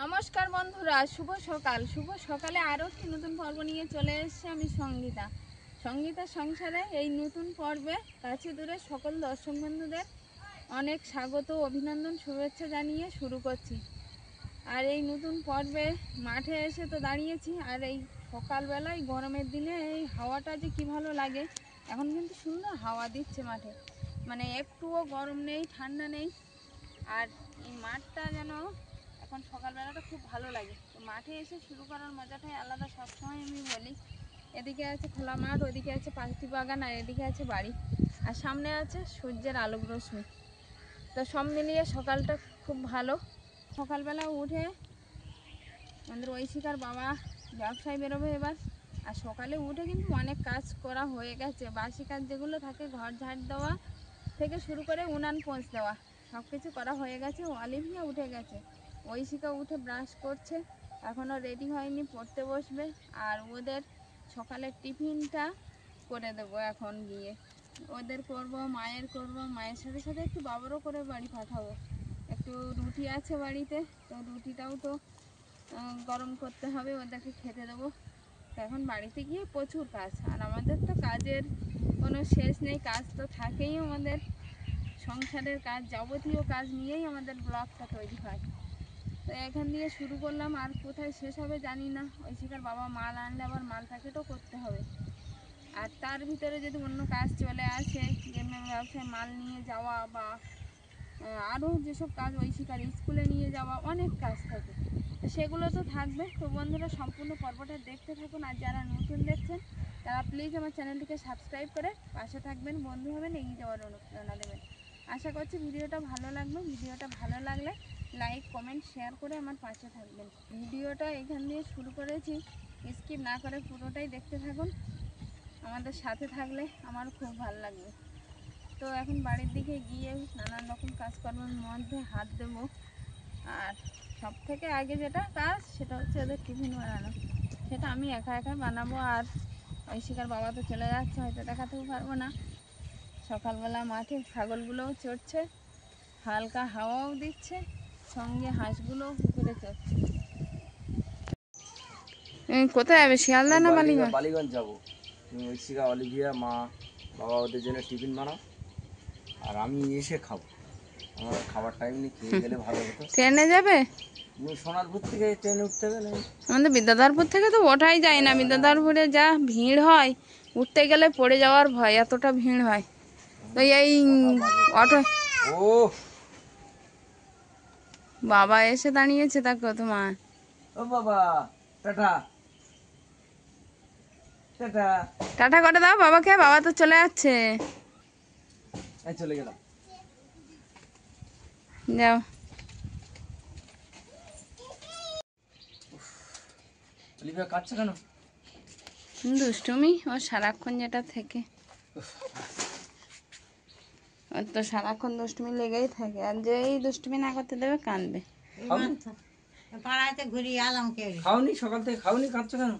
নমস্কার বন্ধুরা, শুভ সকালে আরও একটি নতুন পর্ব নিয়ে চলে এসেছি আমি সঙ্গীতা সংসারে। এই নতুন পর্বে কাছে দূরে সকল দর্শক বন্ধুদের অনেক স্বাগত, অভিনন্দন, শুভেচ্ছা জানিয়ে শুরু করছি। আর এই নতুন পর্বে মাঠে এসে তো দাঁড়িয়েছি, আর এই সকালবেলায় গরমের দিনে এই হাওয়াটা যে কি ভালো লাগে। এখন কিন্তু সুন্দর হাওয়া দিচ্ছে মাঠে, মানে একটুও গরম নেই, ঠান্ডা নেই। আর এই মাঠটা যেন এখন সকালবেলাটা খুব ভালো লাগে। তো মাঠে এসে শুরু করার মজাটাই আলাদা, সবসময় আমি বলি। এদিকে আছে খোলা মাঠ, ওদিকে আছে পাখি বাগান, আর এদিকে আছে বাড়ি, আর সামনে আছে সূর্যের আলোক রশ্মি। তো সব মিলিয়ে সকালটা খুব ভালো। সকালবেলা উঠে আমাদের ঐশিকার বাবা ব্যবসায় বেরোবে এবার। আর সকালে উঠে কিন্তু অনেক কাজ করা হয়ে গেছে, বাসি কাজ যেগুলো থাকে, ঘর ঝাড় দেওয়া থেকে শুরু করে উনান পোঁছ দেওয়া, সব কিছু করা হয়ে গেছে। অলিভিয়া উঠে গেছে, ঐশিকা উঠে ব্রাশ করছে, এখনও রেডি হয়নি, পড়তে বসবে। আর ওদের সকালের টিফিনটা করে দেবো এখন গিয়ে, ওদের করব, মায়ের করব, মায়ের সাথে সাথে একটু বাবারও করে বাড়ি পাঠাবো। একটু রুটি আছে বাড়িতে, তো রুটিটাও তো গরম করতে হবে, ওদেরকে খেতে দেবো। তো এখন বাড়িতে গিয়ে প্রচুর কাজ, আর আমাদের তো কাজের কোনো শেষ নেই, কাজ তো থাকেই। আমাদের সংসারের কাজ, যাবতীয় কাজ নিয়েই আমাদের ব্লগটা তৈরি হয়। তো এখান দিয়ে শুরু করলাম, আর কোথায় শেষ হবে জানি না। ঐশিকার বাবা মাল আনলে আবার মাল প্যাকেটও করতে হবে, আর তার ভিতরে যদি অন্য কাজ চলে আসে, যে ব্যবসায় মাল নিয়ে যাওয়া বা আরও যেসব কাজ, ঐশিকার স্কুলে নিয়ে যাওয়া, অনেক কাজ থাকে, তো সেগুলো তো থাকবে। তো বন্ধুরা সম্পূর্ণ পর্বটা দেখতে থাকুন, আর যারা নতুন দেখছেন তারা প্লিজ আমার চ্যানেলটিকে সাবস্ক্রাইব করে পাশে থাকবেন, বন্ধু হবেন, এগিয়ে যাওয়ার অনুপ্রেরণা দেবেন। আশা করছি ভিডিওটা ভালো লাগবে। ভিডিওটা ভালো লাগলে লাইক, কমেন্ট, শেয়ার করে আমার পাশে থাকবেন। ভিডিওটা এখান দিয়ে শুরু করেছি, স্কিপ না করে পুরোটাই দেখতে থাকুন, আমাদের সাথে থাকলে আমার খুব ভালো লাগবে। তো এখন বাড়ির দিকে গিয়ে নানান রকম কাজকর্মের মধ্যে হাত দেবো। আর সব থেকে আগে যেটা কাজ, সেটা হচ্ছে ওদের টিফিন বানানো। সেটা আমি একা একা বানাবো। আর ঐশিকার বাবা তো চলে যাচ্ছে, হয়তো দেখাতেও পারবো না। সকালবেলা মাঠে ছাগলগুলোও চড়ছে, হালকা হাওয়াও দিচ্ছে, সঙ্গে হাঁসগুলোও পুকুরে চড়ছে। কোথায় যাবে, শিয়ালদা না বালিগঞ্জ? বালিগঞ্জ যাবো। তুমি ঐশিকা, অলিভিয়া, মা, বাবা ওদের জন্য টিফিন বানাও, আর আমি এসে খাবো। আমার খাবার টাইম নেই, খেয়ে গেলে ভালো হতো। ট্রেনে যাবে? তুমি সোনারপুর থেকে ট্রেনে উঠতে গেলে? আমাদের বিদ্যাধরপুর থেকে তো ওঠাই যায় না, বিদ্যাধরপুরে যা ভিড় হয়, উঠতে গেলে পড়ে যাওয়ার ভয়, এতটা ভিড় হয়। তো এই অটো, ও বাবা এসে দাঁড়িয়েছে, তাকে তোমার ও বাবা, টাটা টাটা। টাটা করে দাও বাবাকে, বাবা তো চলে যাচ্ছে। চলে গেলাম, যাও। অলিভিয়া কাটছে কেন? দুষ্টুমি ও সারাক্ষণ যেটা থেকে, ওর তো সারাক্ষণ দুষ্টুমি লেগেই থাকে, আর যেই দুষ্টুমি না করতে দেবে কাঁদবে। পাড়াতে ঘুরিয়ে আলাম কে খাওনি সকাল থেকে? খাওনি, কাটছো কেন?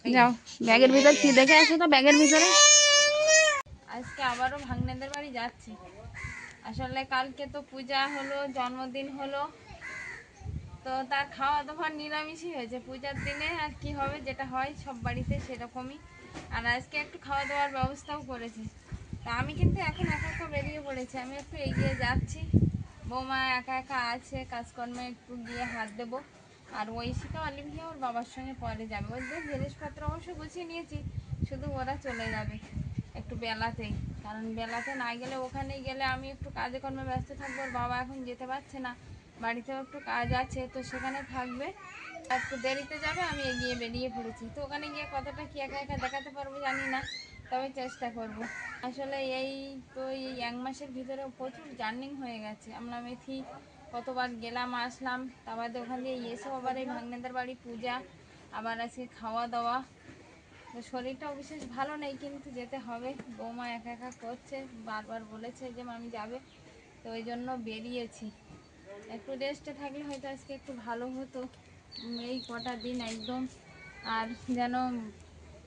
যাও ব্যাগের ভিতর কি দেখে আসো তো, ব্যাগের ভিতরে। আজকে আবারও ভাগ্নেদের বাড়ি যাচ্ছি। আসলে কালকে তো পূজা হলো, জন্মদিন হলো, তো তার খাওয়া দাওয়া নিরামিষই হয়েছে পূজার দিনে। আর কি হবে, যেটা হয় সব বাড়িতে সেরকমই। আর আজকে একটু খাওয়া দাওয়ার ব্যবস্থাও করেছি। তা আমি কিন্তু এখন একা একা বেরিয়ে পড়েছি, আমি একটু এগিয়ে যাচ্ছি। বৌমা একা একা আছে, কাজকর্মে একটু গিয়ে হাত দেবো। আর ঐশিকা, অলিভিয়া ওর বাবার সঙ্গে পরে যাবে। ওদের জিনিসপত্র অবশ্য গুছিয়ে নিয়েছি, শুধু ওরা চলে যাবে একটু বেলাতেই। কারণ বেলাতে না গেলে, ওখানে গেলে আমি একটু কাজে কর্মে ব্যস্ত থাকবো। ওর বাবা এখন যেতে পারছে না, বাড়িতেও একটু কাজ আছে, তো সেখানে থাকবে, একটু দেরিতে যাবে। আমি এগিয়ে বেরিয়ে পড়েছি, তো ওখানে গিয়ে কতটা কি একা একা দেখাতে পারবো জানি না, তবে চেষ্টা করব। আসলে এই তো এই 1 মাসের ভিতরে প্রচুর জার্নিং হয়ে গেছে। আমরা মেথি কতবার গেলাম আসলাম, তার বাদে ওখান দিয়ে এসেও আবার এই ভাগ্নেদের বাড়ি পূজা, আবার আজকে খাওয়া দাওয়া। তো শরীরটাও বিশেষ ভালো নেই, কিন্তু যেতে হবে। বৌমা একা একা করছে, বারবার বলেছে যে মামি যাবে, তো ওই জন্য বেরিয়েছি। একটু রেস্টে থাকলে হয়তো আজকে একটু ভালো হতো। এই কটা দিন একদম আর যেন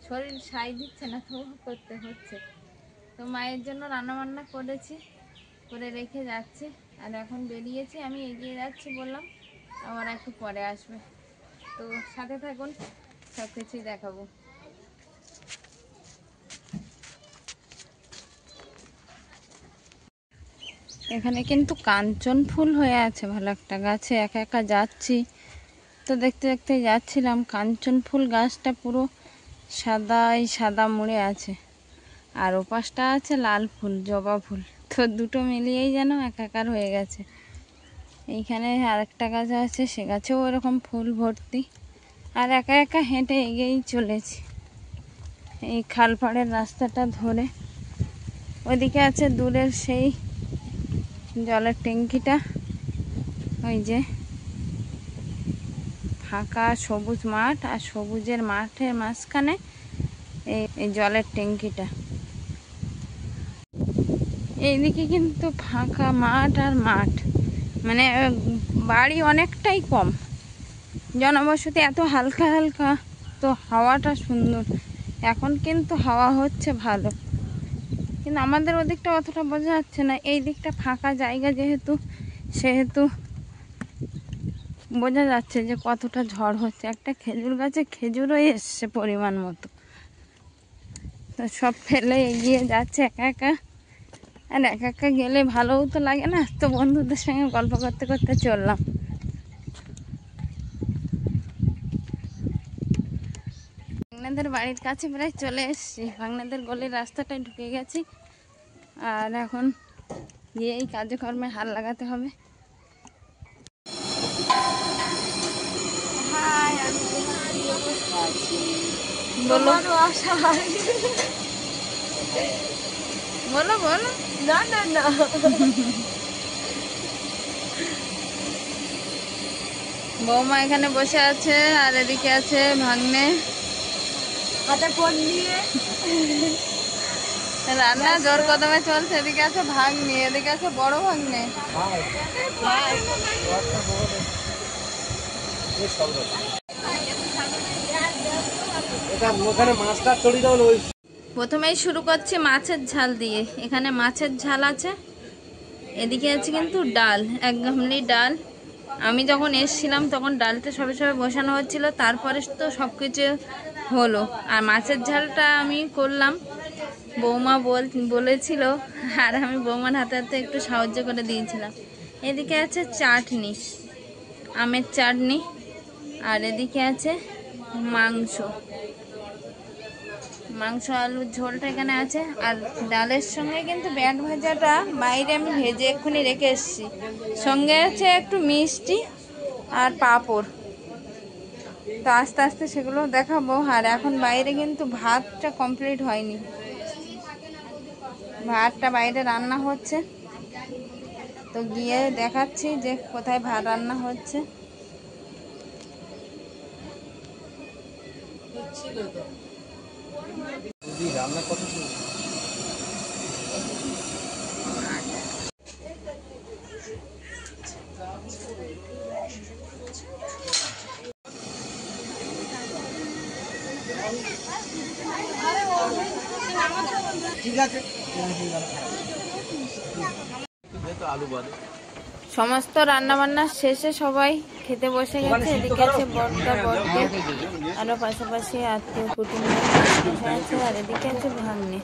শরীর সায় দিচ্ছে না, তো করতে হচ্ছে। তো মায়ের জন্য রান্নাবান্না করেছি, করে রেখে যাচ্ছি। আর এখন বেরিয়েছি, আমি এগিয়ে যাচ্ছি বললাম। আমরা একটু পরে আসবে। তো সাথে থাকুন, সব কিছুই দেখাবো। এখানে কিন্তু কাঞ্চন ফুল হয়ে আছে ভালো একটা গাছে, একা একা যাচ্ছি তো দেখতে দেখতে যাচ্ছিলাম, কাঞ্চন ফুল গাছটা পুরো সাদাই সাদা মুড়ে আছে, আর ওপাশটা আছে লাল ফুল, জবা ফুল। তো দুটো মিলিয়েই যেন একাকার হয়ে গেছে। এইখানে আরেকটা গাছ আছে, সে গাছেও এরকম ফুল ভর্তি। আর একা একা হেঁটে এগিয়েই চলেছি এই খালপাড়ের রাস্তাটা ধরে। ওইদিকে আছে দূরের সেই জলের ট্যাঙ্কিটা, ওই যে ফাঁকা সবুজ মাঠ, আর সবুজের মাঠের মাঝখানে এই জলের ট্যাঙ্কিটা। এইদিকে কিন্তু ফাঁকা মাঠ আর মাঠ, মানে বাড়ি অনেকটাই কম, জনবসতি এত হালকা হালকা, তো হাওয়াটা সুন্দর। এখন কিন্তু হাওয়া হচ্ছে ভালো, কিন্তু আমাদের ওদিকটা অতটা বোঝা যাচ্ছে না। এই দিকটা ফাঁকা জায়গা যেহেতু, সেহেতু বোঝা যাচ্ছে যে কতটা ঝড় হচ্ছে। একটা খেজুর গাছে খেজুরও এসছে পরিমাণ মতো, তো সব ফেলে এগিয়ে যাচ্ছে একা একা। আর একা একা গেলে ভালোও তো লাগে না, তো বন্ধুদের সঙ্গে গল্প করতে করতে চললাম। ভাগনাদের বাড়ির কাছে প্রায় চলে এসেছি, ভাগনাদের গলির রাস্তাটায় ঢুকে গেছি। আর এখন গিয়ে এই কাজকর্মে হাত লাগাতে হবে। বলো বলো বলো। না না না, বৌমা এখানে বসে আছে, আর এদিকে আছে ভাগ্নে হাতে ফোন নিয়ে রান্না জোর কদমে চলছে। এদিকে আছে ভাগ্নে, এদিকে আছে বড় ভাগ্নে। প্রথমেই শুরু করছি মাছের ঝাল দিয়ে। এখানে মাছের ঝাল আছে, এদিকে আছে কিন্তু ডাল, এক গামলি ডাল। আমি যখন এসেছিলাম তখন ডালটা সবে সবে বসানো হচ্ছিল, তারপরে তো সব কিছু হলো। আর মাছের ঝালটা আমি করলাম, বৌমা বলেছিল, আর আমি বৌমার হাতে হাতে একটু সাহায্য করে দিয়েছিলাম। এদিকে আছে চাটনি, আমের চাটনি, আর এদিকে আছে মাংস, আলুর ঝোলটা এখানে আছে। আর ডালের সঙ্গে কিন্তু ব্যাট ভাজাটা বাইরে আমি ভেজে এক্ষুনি রেখে এসেছি, সঙ্গে আছে একটু মিষ্টি আর পাঁপড়। তো আস্তে আস্তে সেগুলো দেখাবো। আর এখন বাইরে কিন্তু ভাতটা কমপ্লিট হয়নি, ভাতটা বাইরে রান্না হচ্ছে, তো গিয়ে দেখাচ্ছি যে কোথায় ভাত রান্না হচ্ছে। সমস্ত রান্না বান্না শেষে সবাই খেতে বসে গেছে। এদিকে আছে বড়দা বড়দি, আরো পাশাপাশি আত্মীয় কুটুম্ব বসে আছে। আর এদিকে আছে ভাগ্নে,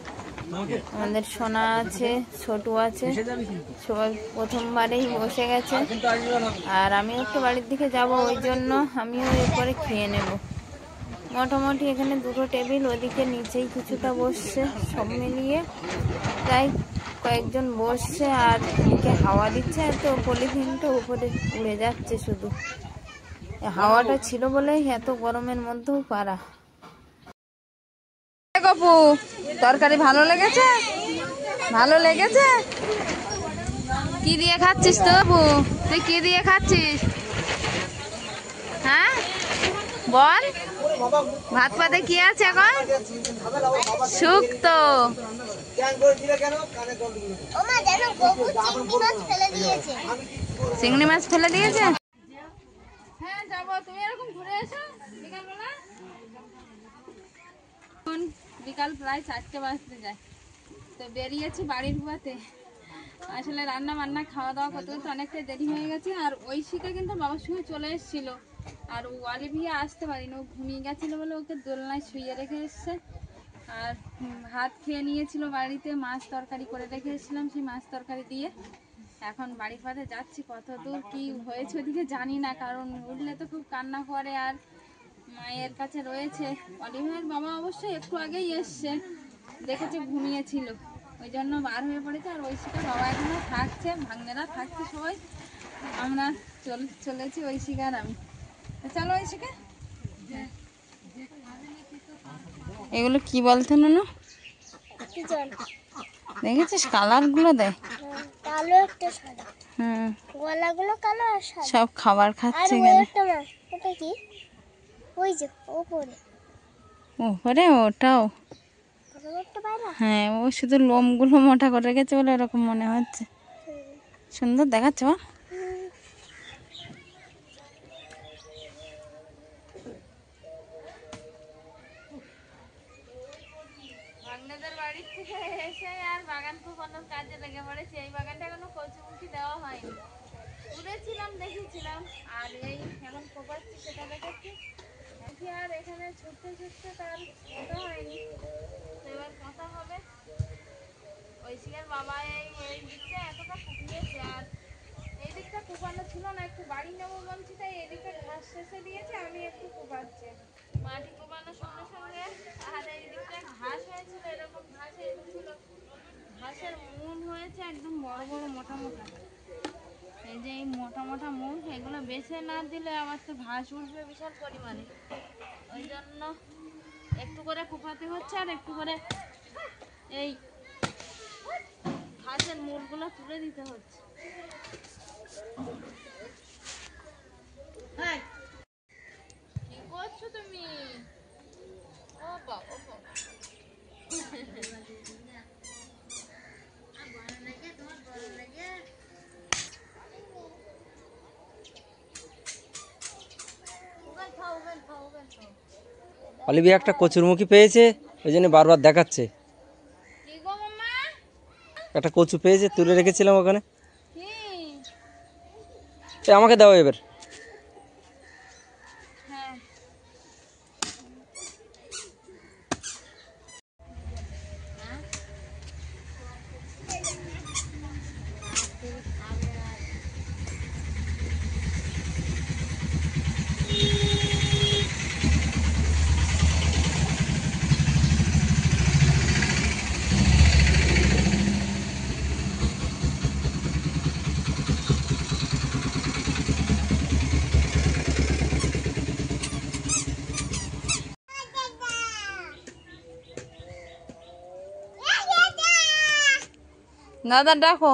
আমাদের সোনা আছে, ছোটু আছে, সবাই প্রথমবারেই বসে গেছে। আর আমিও একটু বাড়ির দিকে যাব, ওই জন্য আমিও এরপরে খেয়ে নেব। মোটামুটি এখানে দুটো টেবিল, ওদিকে নিচেই কিছুটা বসছে, সব মিলিয়ে প্রায় কয়েকজন বসছে। আর এদিকে হাওয়া দিচ্ছে, তো পলিথিনটা উপরে উড়ে যাচ্ছে শুধু। হাওয়াটা ছিল বলেই এত গরমের মধ্যেও পারা। গপু, তরকারি ভালো লেগেছে? ভালো লেগেছে? কি দিয়ে খাচ্ছিস তো বাবু? তুই কি দিয়ে খাচ্ছিস? হ্যাঁ বল, ভাত পাতে কি আছে এখন? শুক্তো। চিংড়ি মাছ ফেলে দিয়েছে? হ্যাঁ যাবো, তুমি এরকম ঘুরে এসো বিকালবেলা। বিকাল প্রায় 4টে বাজতে যায়, তো বেরিয়েছি বাড়ির পথে। আসলে রান্না বান্না খাওয়া দাওয়া করতে করতে অনেকটাই দেরি হয়ে গেছে। আর ঐশিকা কিন্তু বাবার সঙ্গে চলে এসেছিল, আর অলিভিয়া আসতে পারিনি, ও ঘুমিয়ে গেছিলো বলে ওকে দোলনায় শুইয়ে রেখে এসছে। আর ভাত খেয়ে নিয়েছিল বাড়িতে, মাছ তরকারি করে রেখে এসেছিলাম, সেই মাছ তরকারি দিয়ে এখন বাড়ির পথে যাচ্ছি। কত দূর কী হয়েছে ওদিকে জানি না, কারণ উঠলে তো খুব কান্না করে আর মায়ের কাছে রয়েছে। অলিভিয়ার বাবা অবশ্যই একটু আগেই এসছে, দেখেছে ঘুমিয়েছিল, ওই জন্য বার হয়ে পড়েছে। আর ঐশিকা বাবা এখানে থাকছে, ভাগ্নেরা থাকছে সবাই, আমরা চলেছি ঐশিকা আর আমি। চলো ঐশিকা। এগুলো কি বলতে না, দেখেছিস কালারগুলো দেয়, কালো একটা সাদা, হুম, গলাগুলো কালো আর সাদা। সব খাবার আর খাচ্ছে ওই এখানে। একটা মাছ, ওটা কি? ওই যে ওপরে ওপরে ওটাও, ছোট একটা পায়রা। হ্যাঁ, ও শুধু লোমগুলো মোটা করে রেখেছে বলে এরকম মনে হচ্ছে। সুন্দর দেখাচ্ছে বা। ভাগ্নেদের বাড়ির থেকে এসে আর বাগান কোপানোর কাজে লেগে পড়েছে। এই বাগানটা এখনো কচুমুখী দেওয়া হয়নি, ঘুরেছিলাম দেখেছিলাম, আর এই এখন কোপাচ্ছি সেটা দেখেছি। দেখি আর এখানে ছুটতে ছুটতে তার কথা হয়নি, তো এবার কথা হবে। ঐশিকার বাবা এই দিকটা এতটা কুপিয়েছে, আর এই দিকটা কুপানো ছিল না, একটু বাড়ি নেবো বলছি, তাই এদিকে ঘাস শেষে দিয়েছে, আমি একটু কুপাচ্ছে মাটি কোপানোর সঙ্গে সঙ্গে। আর এই দিকটা ঘাস হয়েছিল, এরকম ঘাস এসেছিল, ঘাসের মূল হয়েছে একদম বড় বড় মোটা মোটা। এই যে এই মোটা মোটা মূল, এগুলো বেছে না দিলে আবার তো ঘাস উঠবে বিশাল পরিমাণে, ওই জন্য একটু করে কুপাতে হচ্ছে, আর একটু করে এই ঘাসের মূলগুলো তুলে দিতে হচ্ছে। কি করছো তুমি? ও বাবা, ও বাবা। অলিভিয়া একটা কচুরমুখী পেয়েছে, ওই জন্য বারবার দেখাচ্ছে। কি গো মাম্মা? একটা কচু পেয়েছে, তুলে রেখেছিলাম ওখানে। কি? আমাকে দাও এবার। হ্যাঁ, দাদা ডাকো।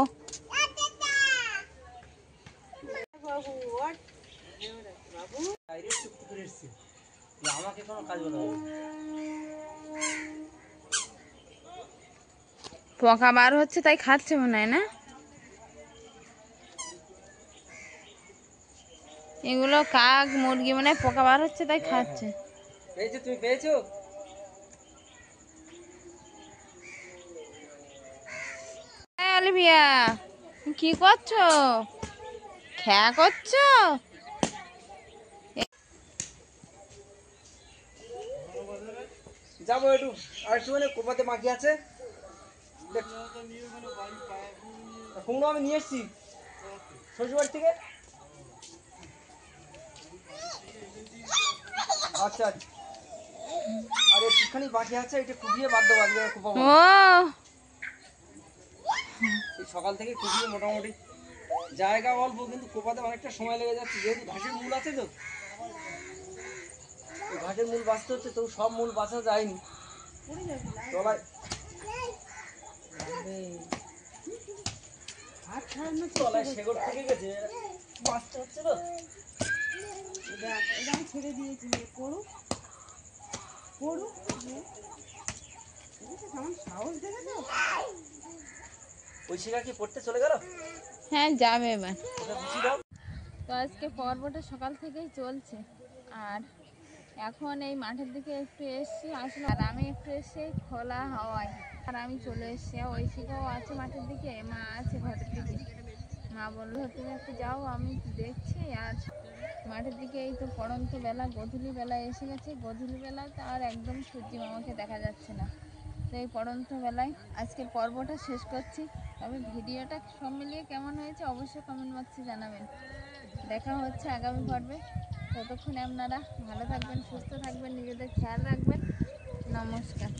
আমাকে কোনো কাজ বলা হবে? পোকা বার হচ্ছে তাই খাচ্ছে মনে হয় না, এগুলো কাক মুরগি মানে পোকা বার হচ্ছে তাই খাচ্ছে। পেয়েছো, তুমি পেয়েছো? হ্যাঁ অলিভিয়া, কি করছো? খেয়া করছো? যাবো একটু, আর একটু মানে কোপাতে বাকি আছে। কুমড়ো আমি নিয়ে এসছি শ্বশুরবাড়ি থেকে। আচ্ছা, আর একটুখানি বাকি আছে, এটা কুপিয়ে বাদ দেবো, আজকে কোপাবো। ও এই সকাল থেকে কুপিয়ে মোটামুটি জায়গা অল্প, কিন্তু কোপাতে অনেকটা সময় লেগে যাচ্ছে, যেহেতু ঘাসের মূল আছে তো। ঘাসের মূল বাঁচতে হচ্ছে, তো সব মূল বাঁচা যায়নি তলায়। তলায় শেকড় থেকে গেছে, বাঁচতে হচ্ছে তো। ছেড়ে দিয়েছি, পড়ুক পড়ুক, সাহস দেখেছো? ঐশিকা কি পড়তে চলে গেল? হ্যাঁ যাবে এবার। ওটা বুঝিয়ে দাও। তো আজকে পর্বটা সকাল থেকেই চলছে, আর এখন এই মাঠের দিকে একটু এসছি আসলে, আর আমি একটু এসে খোলা হাওয়ায় আর আমি চলে এসেছি, ঐশিকাও আছে মাঠের দিকে, মা আছে ঘরের দিকে। মা বললো তুমি একটু যাও, আমি দেখছি। আর মাঠের দিকে এই তো পড়ন্ত বেলা, গধূলি বেলা এসে গেছে। গধূলি বেলাতে আর একদম সূর্যি মামাকে দেখা যাচ্ছে না। তো এই পড়ন্ত বেলায় আজকের পর্বটা শেষ করছি। তবে ভিডিওটা সব মিলিয়ে কেমন হয়েছে অবশ্যই কমেন্ট বক্সে জানাবেন। দেখা হচ্ছে আগামী পর্বে। ততক্ষণে আপনারা ভালো থাকবেন, সুস্থ থাকবেন, নিজেদের খেয়াল রাখবেন। নমস্কার।